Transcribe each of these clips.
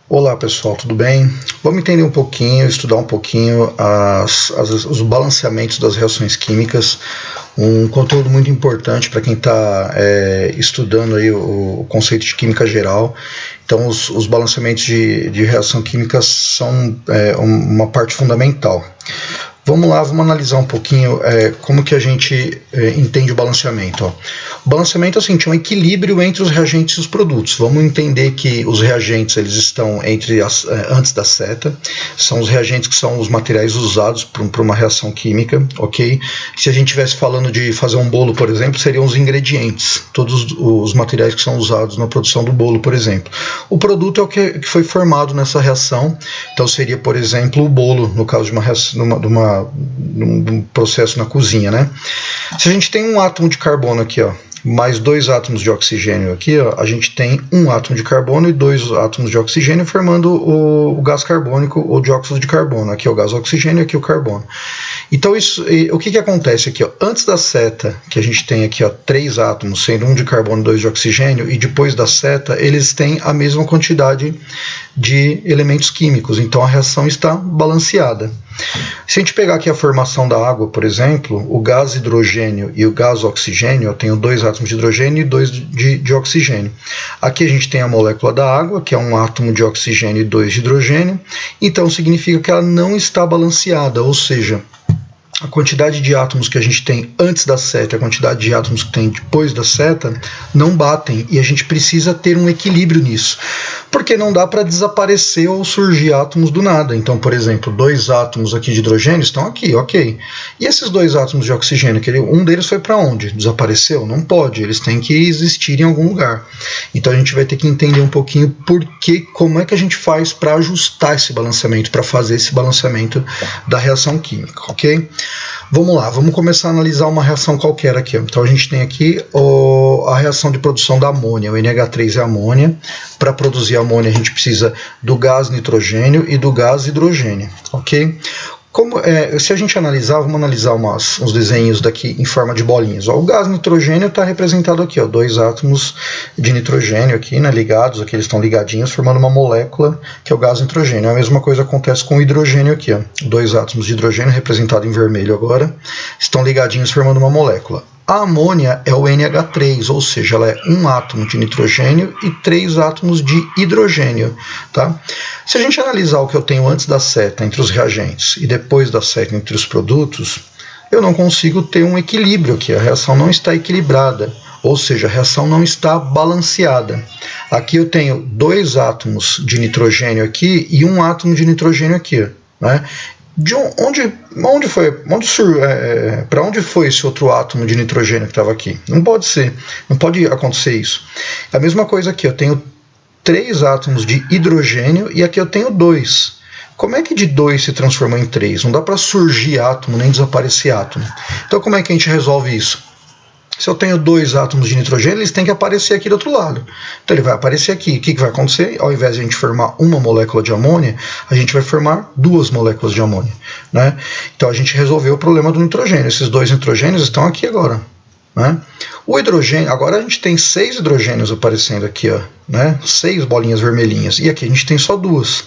Olá pessoal, tudo bem? Vamos entender um pouquinho, estudar um pouquinho os balanceamentos das reações químicas, um conteúdo muito importante para quem está estudando aí o conceito de química geral. Então os balanceamentos de reação química são uma parte fundamental. Vamos lá, vamos analisar um pouquinho como que a gente entende o balanceamento. Ó. O balanceamento é assim, um equilíbrio entre os reagentes e os produtos. Vamos entender que os reagentes eles estão antes da seta, são os reagentes que são os materiais usados para uma reação química, ok? Se a gente estivesse falando de fazer um bolo, por exemplo, seriam os ingredientes, todos os materiais que são usados na produção do bolo, por exemplo. O produto é o que foi formado nessa reação, então seria, por exemplo, o bolo, no caso de uma reação, de um processo na cozinha, né? Se a gente tem um átomo de carbono aqui, ó, mais dois átomos de oxigênio aqui, ó, a gente tem um átomo de carbono e dois átomos de oxigênio formando o gás carbônico ou dióxido de carbono. Aqui é o gás oxigênio e aqui o carbono. Então o que acontece aqui? Ó? Antes da seta, que a gente tem aqui ó, três átomos, sendo um de carbono e dois de oxigênio, e depois da seta, eles têm a mesma quantidade de elementos químicos. Então a reação está balanceada. Se a gente pegar aqui a formação da água, por exemplo, o gás hidrogênio e o gás oxigênio, eu tenho dois átomos de hidrogênio e dois de oxigênio. Aqui a gente tem a molécula da água, que é um átomo de oxigênio e dois de hidrogênio, então significa que ela não está balanceada, ou seja, a quantidade de átomos que a gente tem antes da seta e a quantidade de átomos que tem depois da seta não batem, e a gente precisa ter um equilíbrio nisso, porque não dá para desaparecer ou surgir átomos do nada. Então, por exemplo, dois átomos aqui de hidrogênio estão aqui, ok. E esses dois átomos de oxigênio, um deles foi para onde? Desapareceu? Não pode, eles têm que existir em algum lugar. Então a gente vai ter que entender um pouquinho como é que a gente faz para ajustar esse balanceamento, para fazer esse balanceamento da reação química, ok? Vamos lá, vamos começar a analisar uma reação qualquer aqui. Então a gente tem aqui a reação de produção da amônia, o NH3 é amônia. Para produzir amônia a gente precisa do gás nitrogênio e do gás hidrogênio, ok? Se a gente analisar, vamos analisar uns desenhos daqui em forma de bolinhas. Ó, o gás nitrogênio está representado aqui, ó, dois átomos de nitrogênio aqui, né, ligados, aqui eles estão ligadinhos, formando uma molécula que é o gás nitrogênio. A mesma coisa acontece com o hidrogênio aqui, ó, dois átomos de hidrogênio, representado em vermelho agora, estão ligadinhos formando uma molécula. A amônia é o NH3, ou seja, ela é um átomo de nitrogênio e três átomos de hidrogênio. Tá? Se a gente analisar o que eu tenho antes da seta entre os reagentes e depois da seta entre os produtos, eu não consigo ter um equilíbrio aqui, a reação não está equilibrada, ou seja, a reação não está balanceada. Aqui eu tenho dois átomos de nitrogênio aqui e um átomo de nitrogênio aqui, né? Para onde foi esse outro átomo de nitrogênio que estava aqui? Não pode ser, não pode acontecer isso. A mesma coisa aqui, eu tenho três átomos de hidrogênio e aqui eu tenho dois. Como é que de 2 se transformou em 3? Não dá para surgir átomo nem desaparecer átomo. Então como é que a gente resolve isso? Se eu tenho dois átomos de nitrogênio, eles têm que aparecer aqui do outro lado. Então ele vai aparecer aqui. O que vai acontecer? Ao invés de a gente formar uma molécula de amônia, a gente vai formar duas moléculas de amônia, né? Então a gente resolveu o problema do nitrogênio. Esses dois nitrogênios estão aqui agora, né? O hidrogênio, agora a gente tem 6 hidrogênios aparecendo aqui, ó, né? 6 bolinhas vermelhinhas, e aqui a gente tem só 2.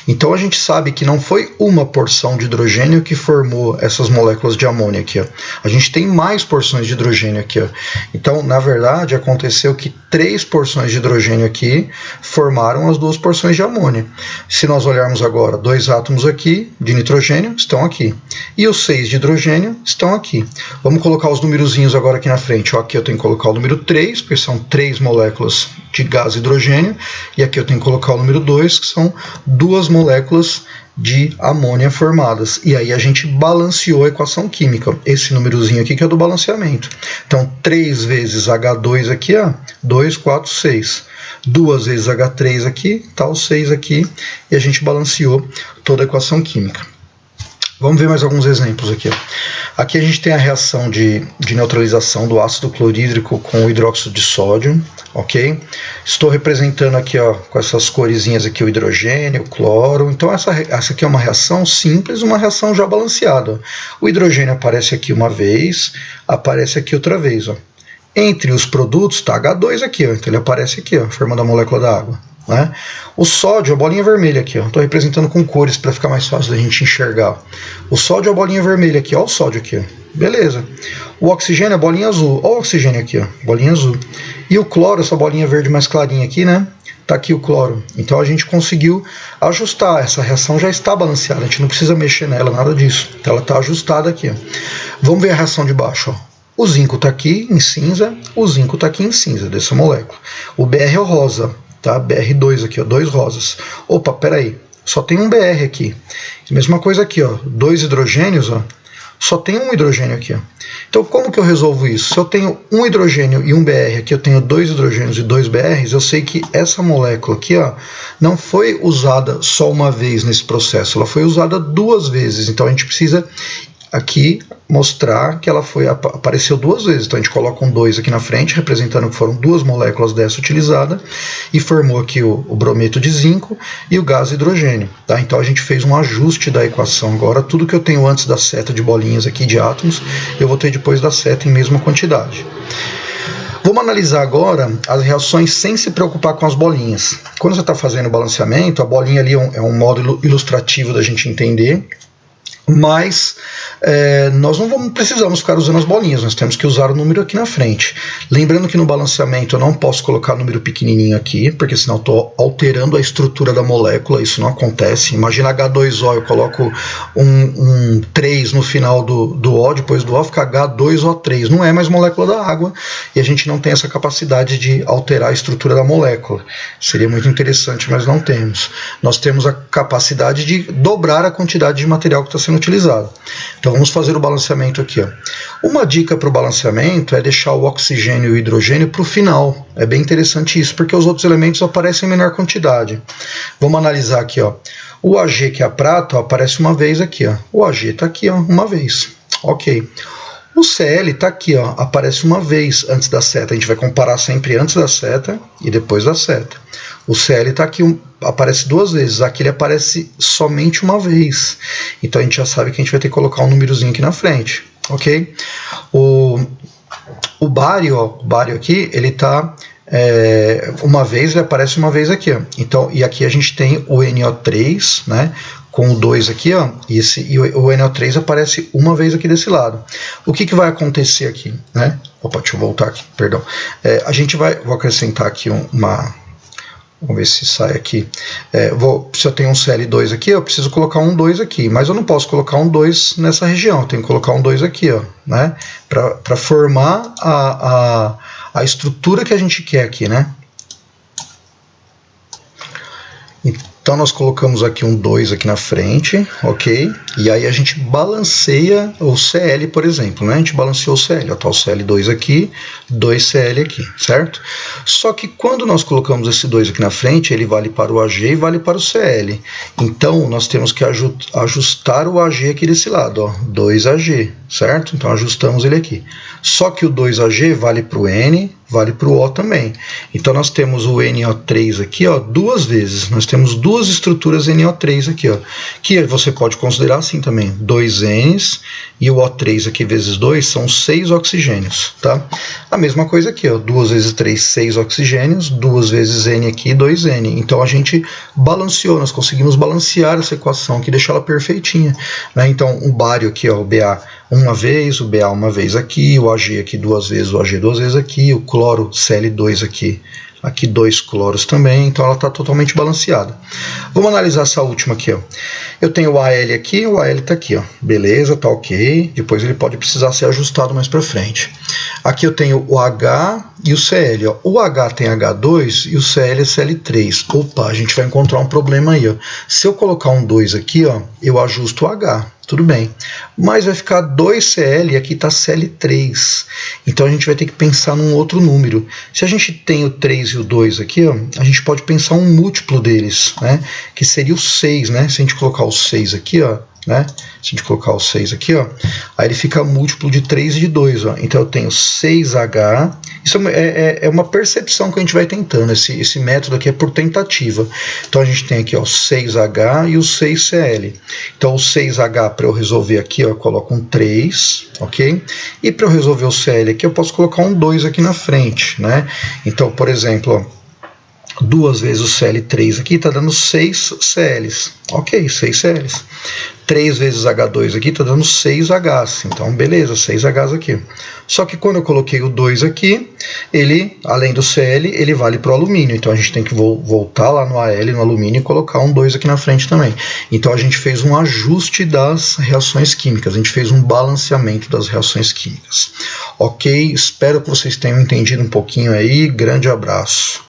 Então a gente sabe que não foi uma porção de hidrogênio que formou essas moléculas de amônia aqui, ó. A gente tem mais porções de hidrogênio aqui, ó. Então, na verdade, aconteceu que 3 porções de hidrogênio aqui formaram as 2 porções de amônia. Se nós olharmos agora, 2 átomos aqui de nitrogênio estão aqui, e os 6 de hidrogênio estão aqui. Vamos colocar os numerozinhos agora aqui na frente, ó. Aqui eu tenho que colocar o número 3, porque são 3 moléculas de gás hidrogênio, e aqui eu tenho que colocar o número 2, que são 2 moléculas de amônia formadas. E aí a gente balanceou a equação química. Esse númerozinho aqui que é do balanceamento. Então 3 vezes H2 aqui, ó, 2, 4, 6. 2 vezes H3 aqui, tá o 6 aqui, e a gente balanceou toda a equação química. Vamos ver mais alguns exemplos aqui. Aqui a gente tem a reação de neutralização do ácido clorídrico com o hidróxido de sódio, ok? Estou representando aqui, ó, com essas coresinhas aqui o hidrogênio, o cloro. Então essa aqui é uma reação simples, uma reação já balanceada. O hidrogênio aparece aqui uma vez, aparece aqui outra vez, ó. Entre os produtos está H2 aqui, ó, então ele aparece aqui, ó, formando a molécula da água. né? O sódio, a bolinha vermelha aqui, estou representando com cores para ficar mais fácil da gente enxergar. O sódio, a bolinha vermelha aqui, ó, o sódio aqui, ó. Beleza. O oxigênio, a bolinha azul, ó, o oxigênio aqui, ó, bolinha azul. E o cloro, essa bolinha verde mais clarinha aqui, né? Tá aqui o cloro. Então a gente conseguiu ajustar, essa reação já está balanceada, a gente não precisa mexer nela, nada disso. Então ela está ajustada aqui, ó. Vamos ver a reação de baixo, ó. O zinco está aqui em cinza, o zinco está aqui em cinza dessa molécula. O BR é o rosa, tá? BR2 aqui, ó, 2 rosas. Opa, peraí, só tem um BR aqui. Mesma coisa aqui, ó, 2 hidrogênios, ó, só tem um hidrogênio aqui, ó. Então como que eu resolvo isso? Se eu tenho um hidrogênio e um BR, aqui eu tenho 2 hidrogênios e 2 BRs, eu sei que essa molécula aqui, ó, não foi usada só uma vez nesse processo, ela foi usada 2 vezes. Então a gente precisa aqui mostrar que ela apareceu 2 vezes. Então a gente coloca um 2 aqui na frente, representando que foram 2 moléculas dessa utilizada, e formou aqui o brometo de zinco e o gás hidrogênio. Tá? Então a gente fez um ajuste da equação. Agora tudo que eu tenho antes da seta de bolinhas aqui de átomos, eu vou ter depois da seta em mesma quantidade. Vamos analisar agora as reações sem se preocupar com as bolinhas. Quando você está fazendo o balanceamento, a bolinha ali é um modo ilustrativo da gente entender, mas nós não precisamos ficar usando as bolinhas, nós temos que usar o número aqui na frente. Lembrando que no balanceamento eu não posso colocar número pequenininho aqui, porque senão eu estou alterando a estrutura da molécula, isso não acontece. Imagina H2O, eu coloco um 3 no final do O, depois do O fica H2O3, não é mais molécula da água, e a gente não tem essa capacidade de alterar a estrutura da molécula. Seria muito interessante, mas não temos. Nós temos a capacidade de dobrar a quantidade de material que está sendo utilizado. Então vamos fazer o balanceamento aqui, ó. Uma dica para o balanceamento é deixar o oxigênio e o hidrogênio para o final. É bem interessante isso, porque os outros elementos aparecem em menor quantidade. Vamos analisar aqui, ó. O Ag, que é a prata, ó, aparece uma vez aqui, ó. O Ag está aqui, ó, uma vez. Ok. O Cl está aqui, ó, aparece uma vez antes da seta. A gente vai comparar sempre antes da seta e depois da seta. O Cl está aqui, aparece 2 vezes. Aqui ele aparece somente uma vez. Então a gente já sabe que a gente vai ter que colocar um númerozinho aqui na frente. Ok? O bário, ó, o bário aqui, ele está uma vez, ele aparece uma vez aqui, ó. Então, e aqui a gente tem o NO3, né? Com o 2 aqui, ó, e o NO3 aparece uma vez aqui desse lado. O que vai acontecer aqui, né? Opa, deixa eu voltar aqui, perdão. Vou acrescentar aqui vamos ver se sai aqui. Se eu tenho um Cl2 aqui, eu preciso colocar um 2 aqui, mas eu não posso colocar um 2 nessa região, eu tenho que colocar um 2 aqui, ó, né? Para formar a estrutura que a gente quer aqui, né? Então nós colocamos aqui um 2 aqui na frente, ok? E aí a gente balanceia o Cl, por exemplo, né? A gente balanceou o Cl, ó, tá o Cl2 aqui, 2Cl aqui, certo? Só que quando nós colocamos esse 2 aqui na frente, ele vale para o Ag e vale para o Cl. Então nós temos que ajustar o Ag aqui desse lado, ó, 2Ag, certo? Então ajustamos ele aqui. Só que o 2Ag vale para o N, vale para o O também. Então nós temos o NO3 aqui, ó, 2 vezes. Nós temos 2 estruturas NO3 aqui, ó, que você pode considerar assim também, 2 Ns e o O3 aqui vezes 2 são 6 oxigênios, tá? A mesma coisa aqui, ó, 2 vezes 3, 6 oxigênios, 2 vezes N aqui, 2N. Então a gente balanceou, nós conseguimos balancear essa equação aqui, deixar ela perfeitinha, né? Então o bário aqui, ó, o Ba uma vez, o Ba uma vez aqui, o Ag aqui 2 vezes, o Ag 2 vezes aqui, o cloro Cl2 aqui 2 cloros também, então ela está totalmente balanceada. Vamos analisar essa última aqui, ó. Eu tenho o Al aqui, o Al está aqui, ó. Beleza, tá ok. Depois ele pode precisar ser ajustado mais para frente. Aqui eu tenho o H e o Cl, ó. O H tem H2 e o Cl é Cl3. Opa, a gente vai encontrar um problema aí, ó. Se eu colocar um 2 aqui, ó, eu ajusto o H. Tudo bem, mas vai ficar 2Cl e aqui está Cl3, então a gente vai ter que pensar num outro número. Se a gente tem o 3 e o 2 aqui, ó, a gente pode pensar um múltiplo deles, né, que seria o 6, né, se a gente colocar o 6 aqui, ó, né, se a gente colocar o 6 aqui, ó, aí ele fica múltiplo de 3 e de 2, ó. Então eu tenho 6H, isso é uma percepção que a gente vai tentando, esse método aqui é por tentativa. Então a gente tem aqui, ó, 6H e o 6Cl. Então o 6H, para eu resolver aqui, ó, eu coloco um 3, ok? E para eu resolver o Cl aqui, eu posso colocar um 2 aqui na frente, né? Então, por exemplo, ó, 2 vezes o Cl3 aqui está dando 6 Cls. Ok, 6 Cls. 3 vezes H2 aqui está dando 6 Hs. Então, beleza, 6 Hs aqui. Só que quando eu coloquei o 2 aqui, ele, além do Cl, ele vale para o alumínio. Então, a gente tem que voltar lá no Al, no alumínio, e colocar um 2 aqui na frente também. Então, a gente fez um ajuste das reações químicas. A gente fez um balanceamento das reações químicas. Ok, espero que vocês tenham entendido um pouquinho aí. Grande abraço.